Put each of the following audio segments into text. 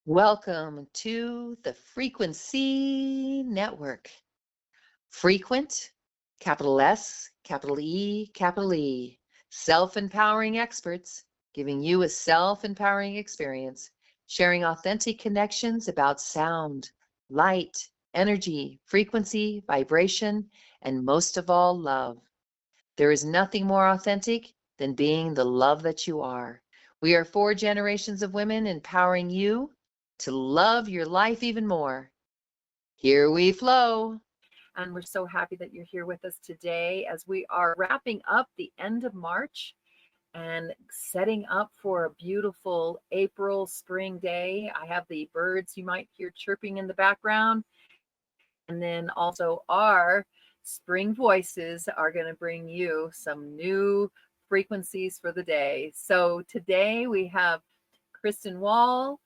Welcome to the FrequentSEE Network. Frequent, capital S, capital E, self-empowering experts giving you a self-empowering experience, sharing authentic connections about sound, light, energy, frequency, vibration, and most of all, love. There is nothing more authentic than being the love that you are. We are 4 generations of women empowering you to love your life even more. Here we flow. And we're so happy that you're here with us today as we are wrapping up the end of March and setting up for a beautiful April spring day. I have the birds you might hear chirping in the background. And then also our spring voices are going to bring you some new frequencies for the day. So today we have Kristen Wall,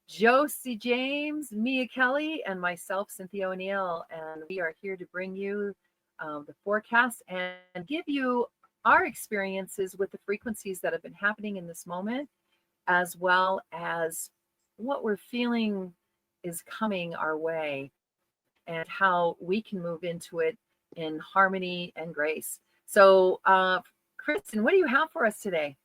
Josie James, Mia Kelly, and myself, Cynthia O'Neill. And we are here to bring you the forecast and give you our experiences with the frequencies that have been happening in this moment, as well as what we're feeling is coming our way and how we can move into it in harmony and grace. So, Kristen, what do you have for us today?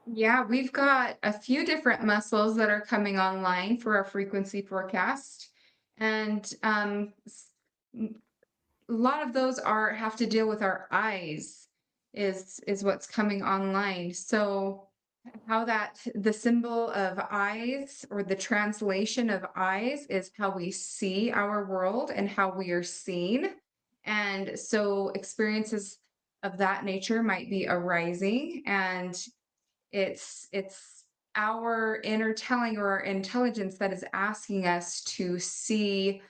Yeah, we've got a few different muscles that are coming online for our frequency forecast. And a lot of those have to deal with our eyes is what's coming online. So how the symbol of eyes or the translation of eyes is how we see our world and how we are seen. And so experiences of that nature might be arising, and it's our inner telling or our intelligence that is asking us to see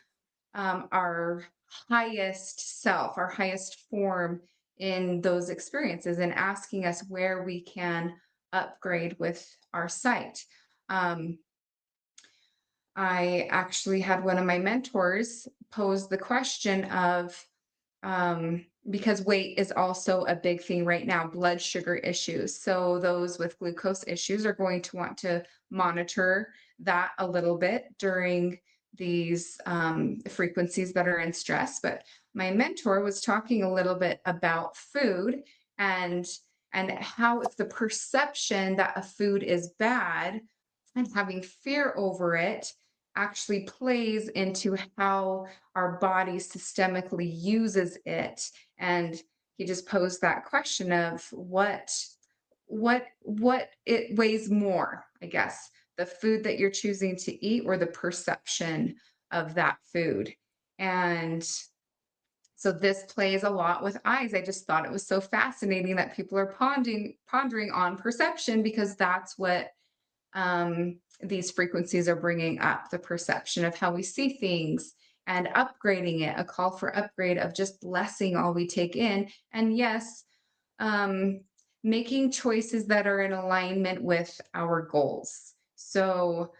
our highest self, our highest form in those experiences, and asking us where we can upgrade with our sight. I actually had one of my mentors pose the question of, because weight is also a big thing right now, blood sugar issues. So those with glucose issues are going to want to monitor that a little bit during these frequencies that are in stress. But my mentor was talking a little bit about food and how it's the perception that a food is bad and having fear over it actually plays into how our body systemically uses it. And he just posed that question of what it weighs more, I guess, the food that you're choosing to eat or the perception of that food. And so this plays a lot with eyes. I just thought it was so fascinating that people are pondering on perception, because that's what these frequencies are bringing up, the perception of how we see things and upgrading it, a call for upgrade of just blessing all we take in. And yes, making choices that are in alignment with our goals. So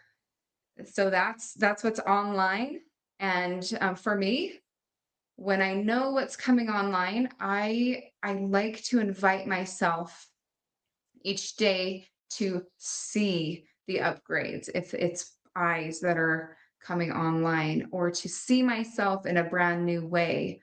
that's what's online. And for me, when I know what's coming online, I like to invite myself each day to see the upgrades, if it's eyes that are coming online, or to see myself in a brand new way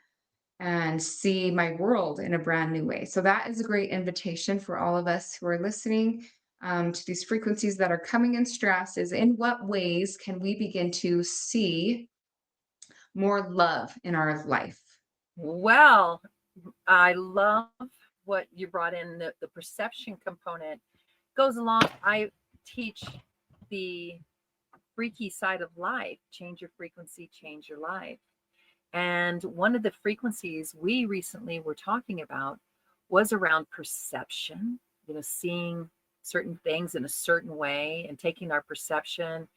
and see my world in a brand new way. So that is a great invitation for all of us who are listening to these frequencies that are coming in stress, is in what ways can we begin to see more love in our life? Well, I love what you brought in, the perception component goes along. I teach the freaky side of life, change your frequency, change your life. And one of the frequencies we recently were talking about was around perception, seeing certain things in a certain way and taking our perception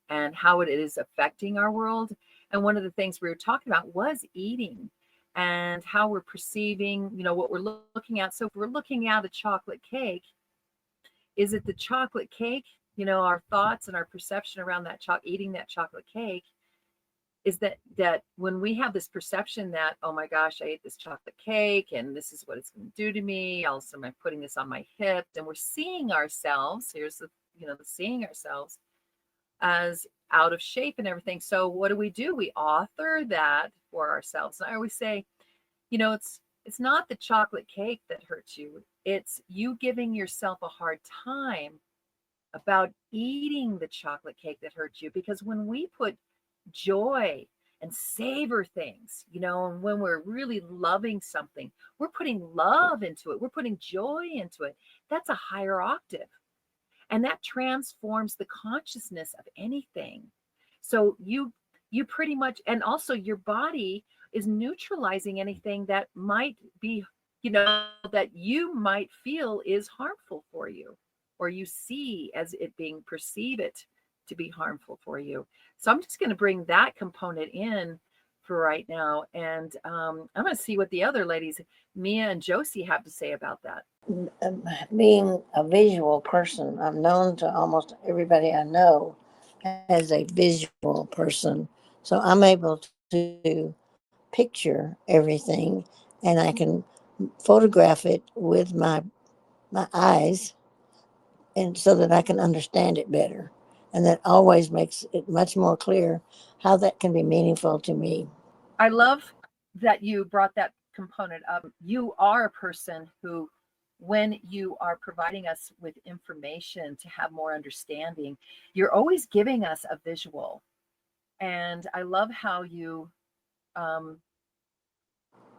and how it is affecting our world. And one of the things we were talking about was eating and how we're perceiving, what we're looking at. So if we're looking at a chocolate cake, is it the chocolate cake, our thoughts and our perception around that eating that chocolate cake? Is that when we have this perception that, oh my gosh, I ate this chocolate cake and this is what it's going to do to me. Also, I'm putting this on my hip, and we're seeing ourselves. Here's the seeing ourselves. as out of shape and everything. So what do? We author that for ourselves. And I always say, it's not the chocolate cake that hurts you. It's you giving yourself a hard time about eating the chocolate cake that hurts you. Because when we put joy and savor things, and when we're really loving something, we're putting love into it, we're putting joy into it. That's a higher octave. And that transforms the consciousness of anything. So you pretty much, and also your body is neutralizing anything that might be, that you might feel is harmful for you, or you see as it being perceive it to be harmful for you. So I'm just going to bring that component in for right now, and I'm going to see what the other ladies, Mia and Josie, have to say about that. Being a visual person, I'm known to almost everybody I know as a visual person. So I'm able to picture everything, and I can photograph it with my eyes, and so that I can understand it better. And that always makes it much more clear how that can be meaningful to me. I love that you brought that component up. You are a person who, when you are providing us with information to have more understanding, you're always giving us a visual. And I love how you um,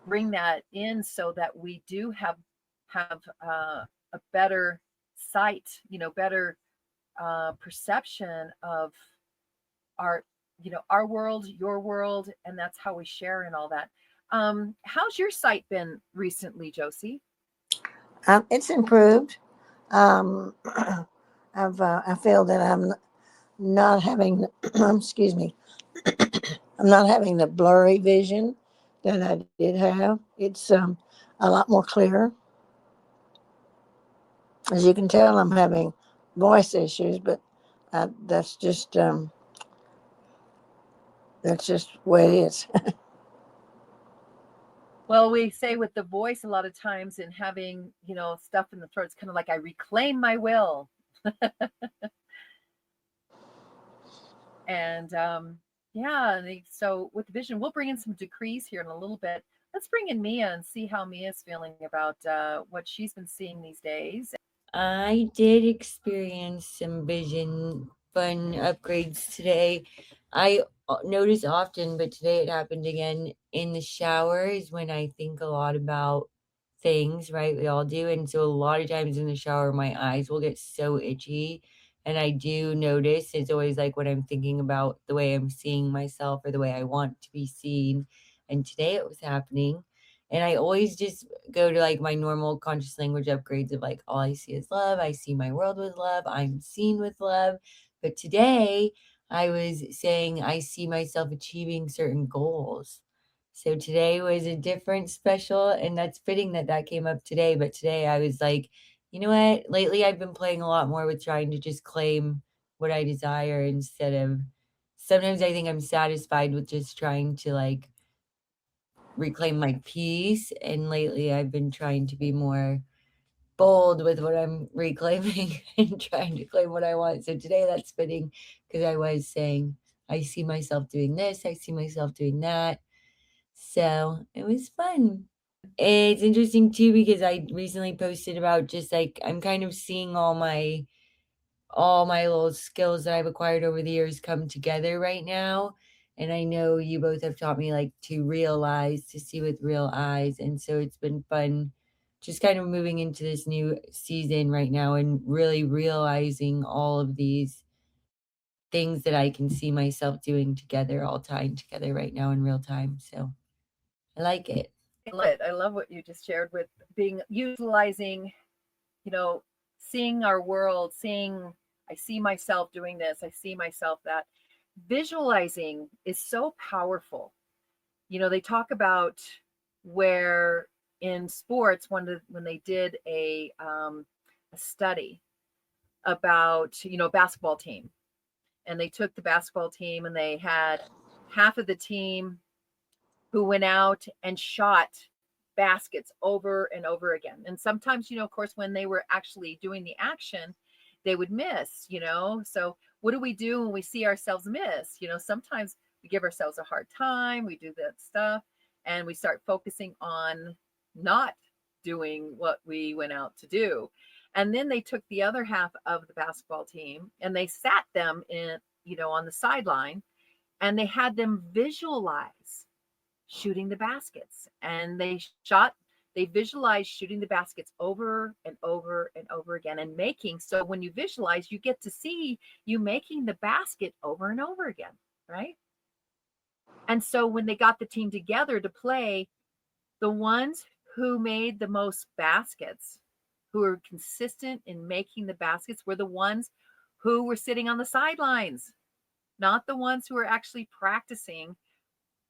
bring that in so that we do have a better sight, better perception of our our world, your world, and that's how we share and all that. How's your sight been recently, Josie? It's improved. Um, I feel that I'm not having, excuse me, I'm not having the blurry vision that I did have. It's a lot more clear. As you can tell, I'm having voice issues, but that's just the way it is. Well, we say with the voice a lot of times, and having stuff in the throat, it's kind of like I reclaim my will. And yeah, so with the vision, we'll bring in some decrees here in a little bit. Let's bring in Mia and see how Mia's feeling about what she's been seeing these days. I did experience some vision fun upgrades today. I notice often, but today it happened again in the shower is when I think a lot about things, right? We all do. And so a lot of times in the shower, my eyes will get so itchy. And I do notice it's always like when I'm thinking about the way I'm seeing myself or the way I want to be seen. And today it was happening. And I always just go to like my normal conscious language upgrades of like, all I see is love. I see my world with love. I'm seen with love. But today I was saying I see myself achieving certain goals. So today was a different special, and that's fitting that that came up today. But today I was like, you know what? Lately I've been playing a lot more with trying to just claim what I desire instead of sometimes I think I'm satisfied with just trying to like reclaim my peace. And lately I've been trying to be more bold with what I'm reclaiming and trying to claim what I want. So today that's fitting because I was saying, I see myself doing this, I see myself doing that. So it was fun. It's interesting too because I recently posted about just like I'm kind of seeing all my little skills that I've acquired over the years come together right now. And I know you both have taught me like to realize, to see with real eyes. And so it's been fun just kind of moving into this new season right now and really realizing all of these things that I can see myself doing together, all tying together right now in real time. So I like it. I love it. I love what you just shared with being utilizing, you know, seeing our world, seeing I see myself doing this, I see myself that. Visualizing is so powerful. They talk about where in sports when they did a study about basketball team, and they took the basketball team and they had half of the team who went out and shot baskets over and over again. And sometimes, of course, when they were actually doing the action, they would miss. So what do we do when we see ourselves miss? Sometimes we give ourselves a hard time, we do that stuff, and we start focusing on not doing what we went out to do. And then they took the other half of the basketball team and they sat them in, on the sideline, and they had them visualize shooting the baskets. And they visualized shooting the baskets over and over and over again and making. So when you visualize, you get to see you making the basket over and over again, right? And so when they got the team together to play, the ones who made the most baskets, who were consistent in making the baskets, were the ones who were sitting on the sidelines, not the ones who were actually practicing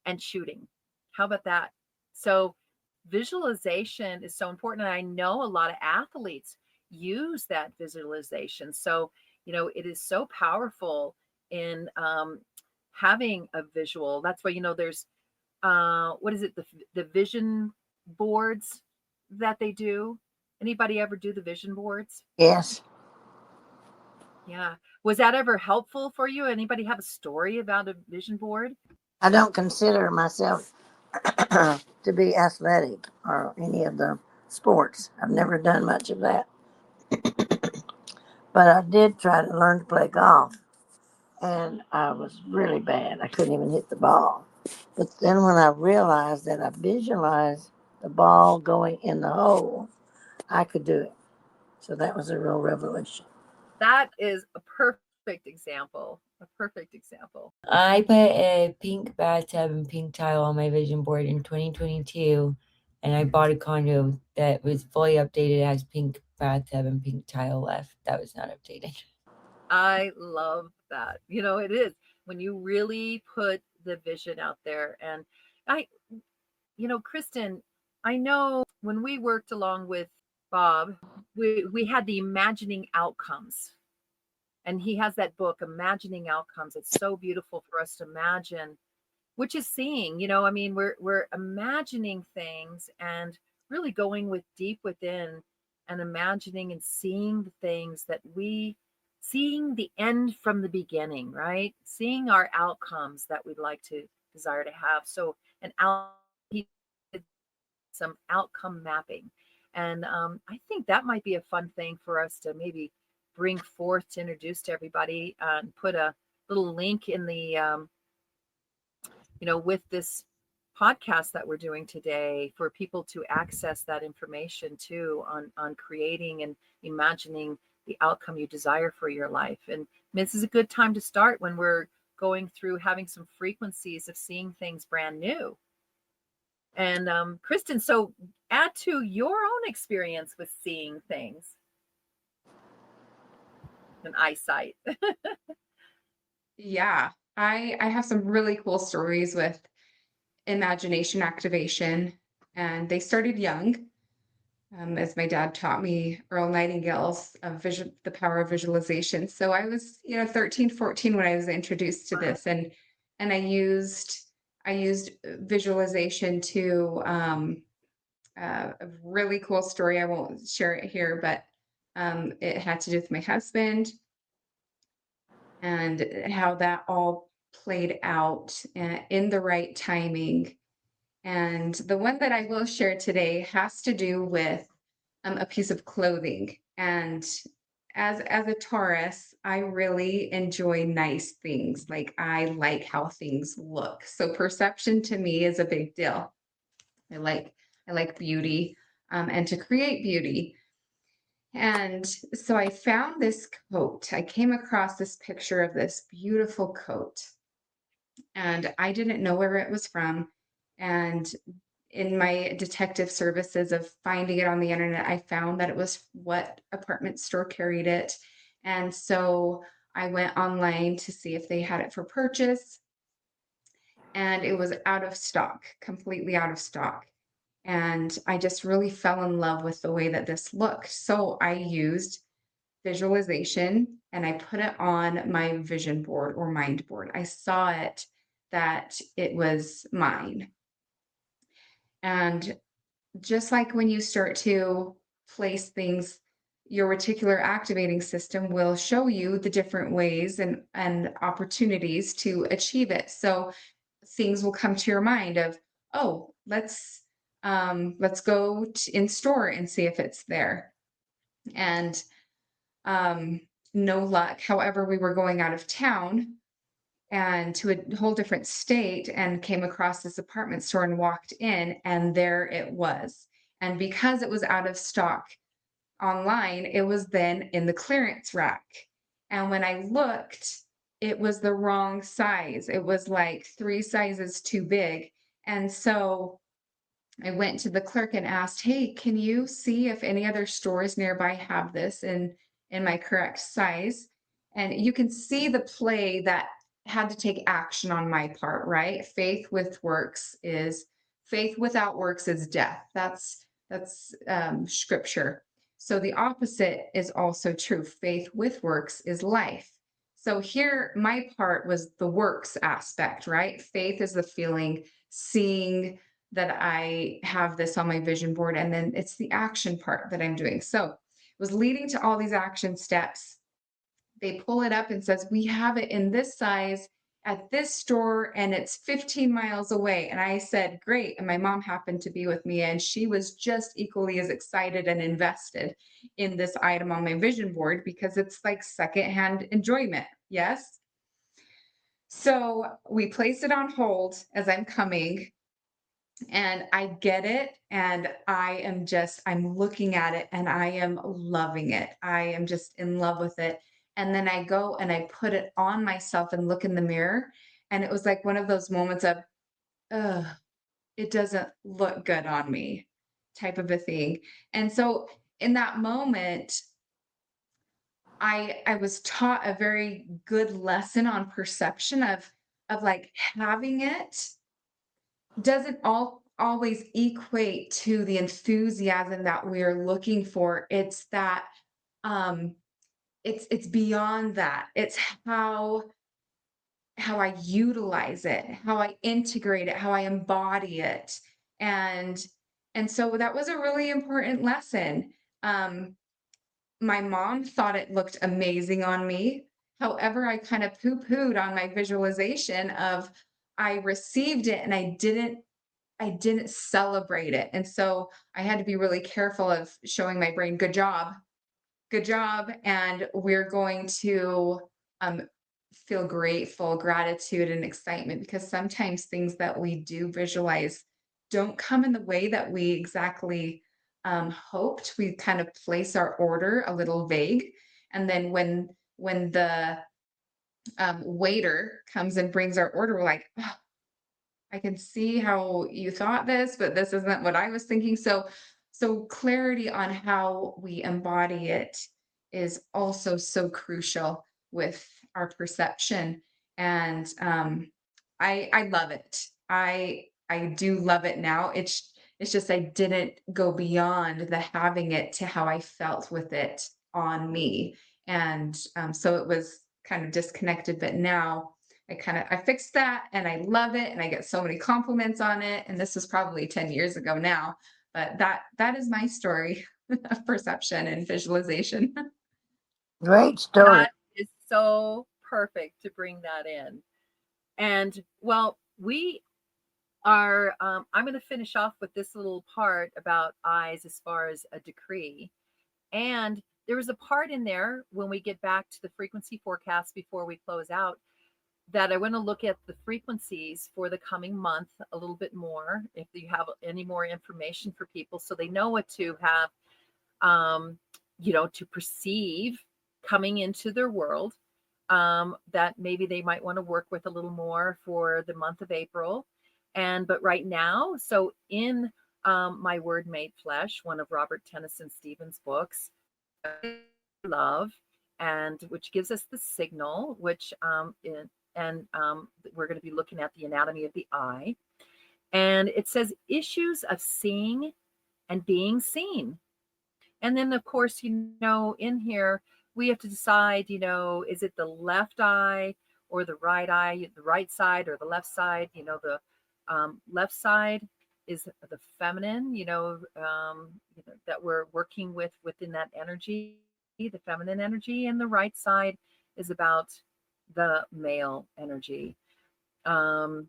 and shooting. How about that? So visualization is so important. And I know a lot of athletes use that visualization. So, it is so powerful in having a visual. That's why, there's, what is it? The vision boards that they do. Anybody ever do the vision boards? Yes. Yeah. Was that ever helpful for you? Anybody have a story about a vision board? I don't consider myself to be athletic or any of the sports. I've never done much of that. But I did try to learn to play golf, and I was really bad. I couldn't even hit the ball. But then when I realized that I visualized the ball going in the hole, I could do it. So that was a real revelation. That is a perfect example. A perfect example. I put a pink bathtub and pink tile on my vision board in 2022, and I bought a condo that was fully updated, has pink bathtub and pink tile left. That was not updated. I love that. It is when you really put the vision out there. And Kristen, I know when we worked along with Bob, we had the imagining outcomes. And he has that book, Imagining Outcomes. It's so beautiful for us to imagine, which is seeing, we're imagining things and really going deep within and imagining and seeing the things seeing the end from the beginning, right? Seeing our outcomes that we'd like to desire to have. So he did some outcome mapping. And I think that might be a fun thing for us to maybe bring forth to introduce to everybody, and put a little link in the, with this podcast that we're doing today for people to access that information too on creating and imagining the outcome you desire for your life. And this is a good time to start when we're going through having some frequencies of seeing things brand new. And Kristen, so add to your own experience with seeing things and eyesight. Yeah, I have some really cool stories with imagination activation, and they started young. As my dad taught me Earl Nightingale's the power of visualization. So I was, 13, 14 when I was introduced to this, and I used visualization to a really cool story. I won't share it here, but it had to do with my husband and how that all played out in the right timing. And the one that I will share today has to do with a piece of clothing. And as a Taurus, I really enjoy nice things. Like I like how things look. So perception to me is a big deal. I like beauty, and to create beauty. And so I found this coat. I came across this picture of this beautiful coat, and I didn't know where it was from. And in my detective services of finding it on the internet, I found that it was what apartment store carried it. And so I went online to see if they had it for purchase, and it was out of stock, completely out of stock. And I just really fell in love with the way that this looked. So I used visualization and I put it on my vision board or mind board. I saw it that it was mine. And just like when you start to place things, your reticular activating system will show you the different ways and opportunities to achieve it. So things will come to your mind of, oh, let's go in store and see if it's there. And um, no luck. However, we were going out of town and to a whole different state and came across this apartment store and walked in, and there it was. And because it was out of stock online, it was then in the clearance rack. And when I looked, it was the wrong size. It was like 3 sizes too big. And so I went to the clerk and asked, "Hey, can you see if any other stores nearby have this in my correct size?" And you can see the play that had to take action on my part, right? Faith without works is death. That's scripture. So the opposite is also true. Faith with works is life. So here, my part was the works aspect, right? Faith is the feeling, seeing that I have this on my vision board, and then it's the action part that I'm doing. So it was leading to all these action steps. They pull it up and says, "We have it in this size at this store, and it's 15 miles away." And I said, "Great." And my mom happened to be with me, and she was just equally as excited and invested in this item on my vision board because it's like secondhand enjoyment. Yes. So we place it on hold as I'm coming, and I get it, and I'm looking at it and I am loving it. I am just in love with it. And then I go and I put it on myself and look in the mirror, and it was like one of those moments of, ugh, it doesn't look good on me type of a thing. And so in that moment, I was taught a very good lesson on perception of like having it doesn't always equate to the enthusiasm that we're looking for. It's that it's beyond that. It's how I utilize it, how I integrate it, how I embody it. And and so that was a really important lesson. Um, my mom thought it looked amazing on me. However, I kind of poo-pooed on my visualization of I received it and I didn't celebrate it. And so I had to be really careful of showing my brain, good job, good job. And we're going to um, feel grateful, gratitude, and excitement because sometimes things that we do visualize don't come in the way that we exactly hoped. We kind of place our order a little vague. And then when the waiter comes and brings our order, we're like, "Oh, I can see how you thought this, but this isn't what I was thinking." So clarity on how we embody it is also so crucial with our perception. And I love it. I do love it now. It's just I didn't go beyond the having it to how I felt with it on me. And so it was kind of disconnected, but now I fixed that and I love it and I get so many compliments on it. And this was probably 10 years ago now, but that is my story of perception and visualization. Great story. That is so perfect to bring that in. And well, we are, I'm going to finish off with this little part about eyes as far as a decree. And there was a part in there when we get back to the frequency forecast before we close out that I want to look at the frequencies for the coming month a little bit more. If you have any more information for people so they know what to have, to perceive coming into their world, that maybe they might want to work with a little more for the month of April. But right now, so in My Word Made Flesh, one of Robert Tennyson Stevens' books, love, and which gives us the signal, which we're going to be looking at the anatomy of the eye. And it says issues of seeing and being seen. And then, of course, in here, we have to decide, is it the left eye or the right side or the left side? The left side is the feminine, that we're working with within that energy. the feminine energy, and the right side is about the male energy. Um,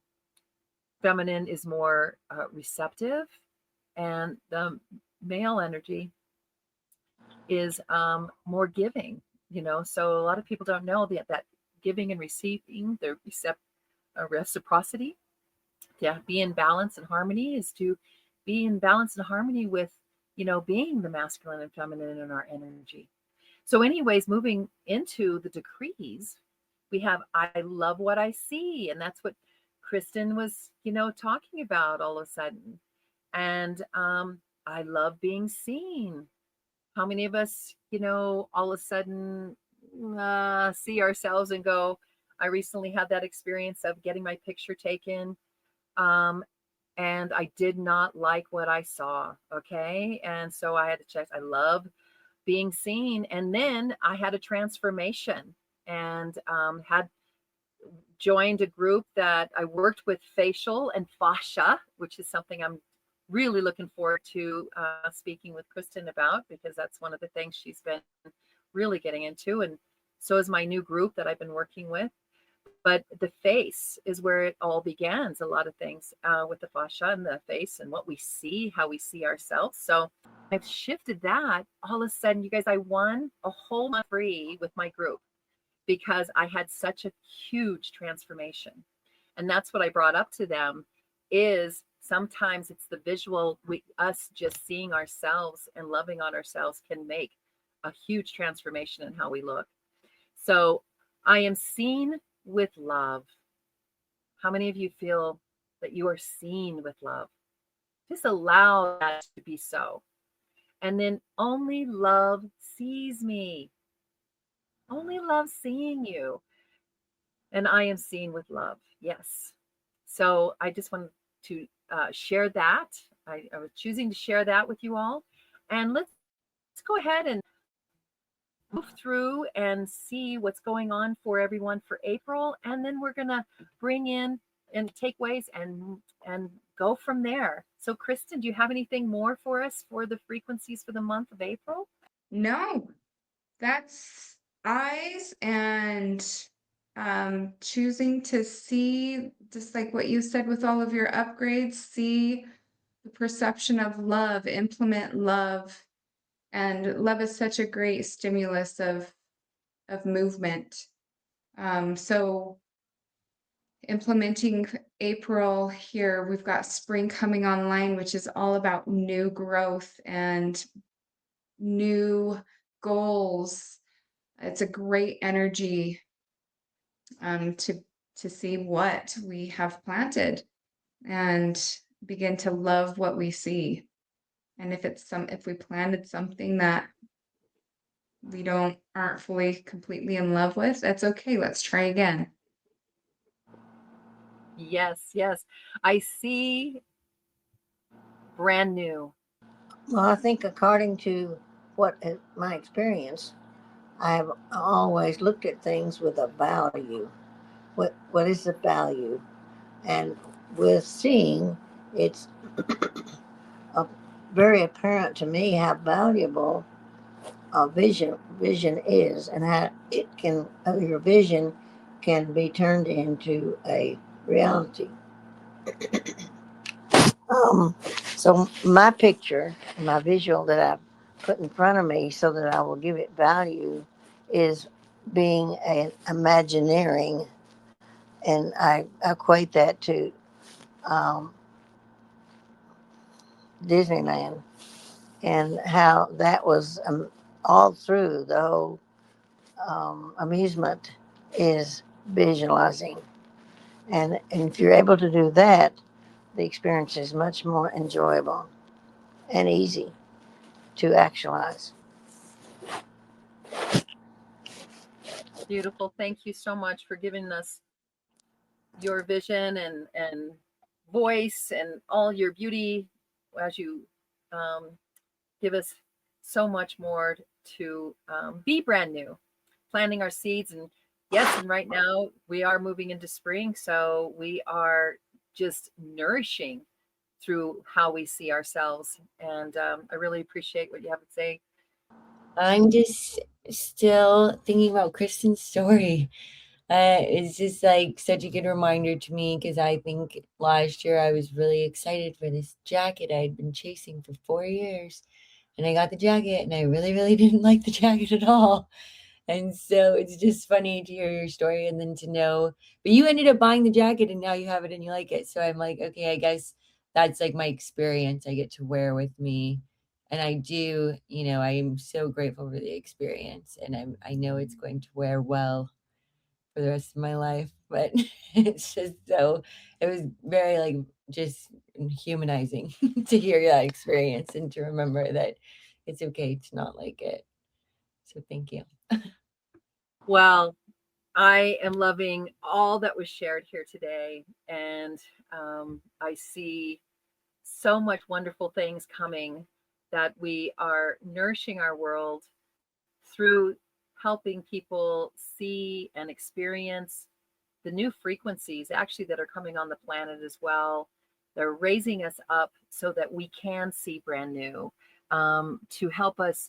Feminine is more receptive, and the male energy is more giving. So a lot of people don't know that giving and receiving, the reciprocity, to be in balance and harmony is to be in balance and harmony with, being the masculine and feminine in our energy. So, anyways, moving into the decrees, we have I love what I see. And that's what Kristen was, talking about all of a sudden. And I love being seen. How many of us, all of a sudden see ourselves and go, I recently had that experience of getting my picture taken. Um, and I did not like what I saw. Okay. And so I had to check. I love being seen. And then I had a transformation and had joined a group that I worked with facial and fascia, which is something I'm really looking forward to speaking with Kristen about, because that's one of the things she's been really getting into. And so is my new group that I've been working with. But the face is where it all begins. A lot of things with the fascia and the face and what we see, how we see ourselves. So I've shifted that. All of a sudden, you guys, I won a whole month free with my group because I had such a huge transformation. And that's what I brought up to them is sometimes it's the visual, us just seeing ourselves and loving on ourselves can make a huge transformation in how we look. So I am seen with love. How many of you feel that you are seen with love? Just allow that to be so. And then only love sees me. Only love seeing you. And I am seen with love. Yes. So I just wanted to share that. I was choosing to share that with you all. And let's go ahead and move through and see what's going on for everyone for April. And then we're going to bring in and takeaways and go from there. So Kristen, do you have anything more for us for the frequencies for the month of April? No, that's eyes and choosing to see, just like what you said with all of your upgrades, see the perception of love, implement love. And love is such a great stimulus of movement. So implementing April here, we've got spring coming online, which is all about new growth and new goals. It's a great energy to see what we have planted and begin to love what we see. And if we planted something that we aren't fully completely in love with, that's okay. Let's try again. Yes, yes. I see brand new. Well, I think according to my experience, I've always looked at things with a value. What is the value? And with seeing, it's uh, very apparent to me how valuable vision is, and how your vision can be turned into a reality. Um, so my picture, my visual that I put in front of me, so that I will give it value, is being an Imagineering, and I equate that to um, Disneyland, and how that was all through the whole amusement is visualizing. And if you're able to do that, the experience is much more enjoyable and easy to actualize. Beautiful. Thank you so much for giving us your vision and voice and all your beauty as you um, give us so much more to be brand new, planting our seeds. And yes, and right now we are moving into spring, so we are just nourishing through how we see ourselves. And I really appreciate what you have to say, I'm just still thinking about Kristen's story. It's just like such a good reminder to me because I think last year I was really excited for this jacket I had been chasing for 4 years. And I got the jacket and I really, really didn't like the jacket at all. And so it's just funny to hear your story and then to know, but you ended up buying the jacket and now you have it and you like it. So I'm like, okay, I guess that's like my experience I get to wear with me. And I do, I'm so grateful for the experience and I know it's going to wear well for the rest of my life. But it's just so, it was very like just humanizing to hear that experience and to remember that it's okay to not like it. So thank you. Well, I am loving all that was shared here today, and I see so much wonderful things coming, that we are nourishing our world through helping people see and experience the new frequencies actually that are coming on the planet as well. They're raising us up so that we can see brand new, to help us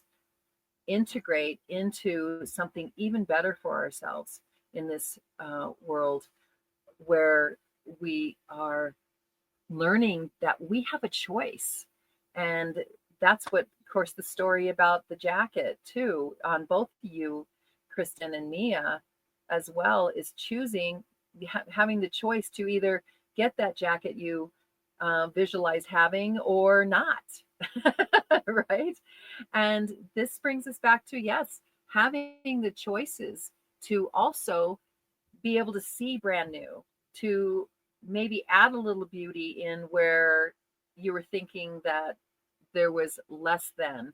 integrate into something even better for ourselves in this world, where we are learning that we have a choice. And that's what, of course, the story about the jacket, too, on both you, Kristen and Mia, as well, is choosing, having the choice to either get that jacket you visualize having or not. Right? And this brings us back to, yes, having the choices to also be able to see brand new, to maybe add a little beauty in where you were thinking that there was less than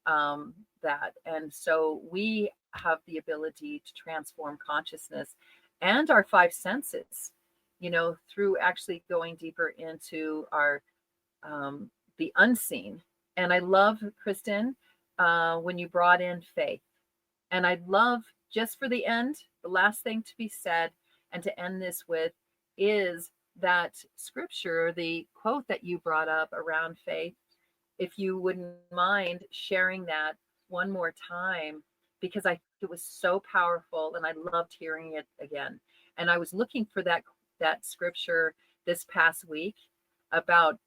that. And so we have the ability to transform consciousness and our five senses, through actually going deeper into our the unseen. And I love, Kristen, when you brought in faith. And I'd love, just for the end, the last thing to be said and to end this with is that scripture, the quote that you brought up around faith, if you wouldn't mind sharing that one more time, because I think it was so powerful and I loved hearing it again. And I was looking for that scripture this past week about,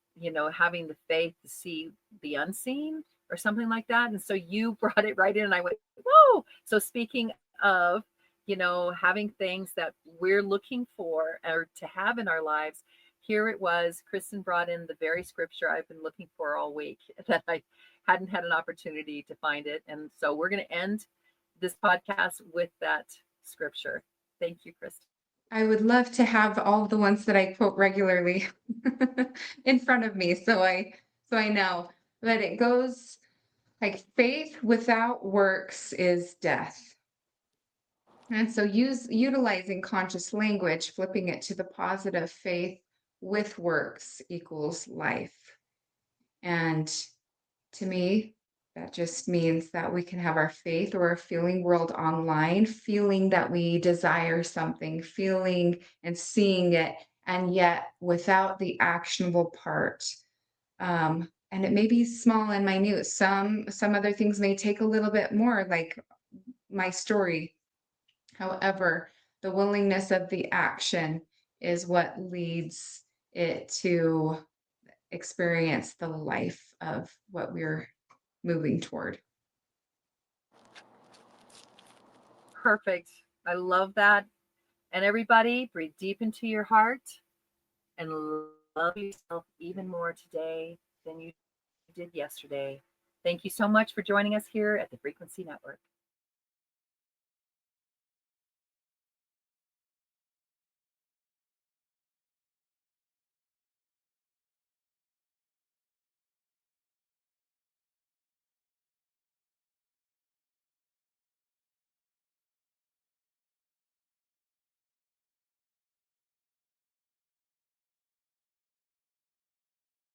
having the faith to see the unseen or something like that. And so you brought it right in and I went, whoa. So speaking of, having things that we're looking for or to have in our lives, here it was. Kristen brought in the very scripture I've been looking for all week that I hadn't had an opportunity to find it. And so we're going to end this podcast with that scripture. Thank you, Kristen. I would love to have all of the ones that I quote regularly in front of me, so I know. But it goes like, faith without works is death. And so utilizing conscious language, flipping it to the positive, faith with works equals life. And to me, that just means that we can have our faith or our feeling world online, feeling that we desire something, feeling and seeing it, and yet without the actionable part. And it may be small and minute. Some other things may take a little bit more, like my story. However, the willingness of the action is what leads it to experience the life of what we're moving toward. Perfect. I love that. And everybody, breathe deep into your heart and love yourself even more today than you did yesterday. Thank you so much for joining us here at the FrequentSEE Network.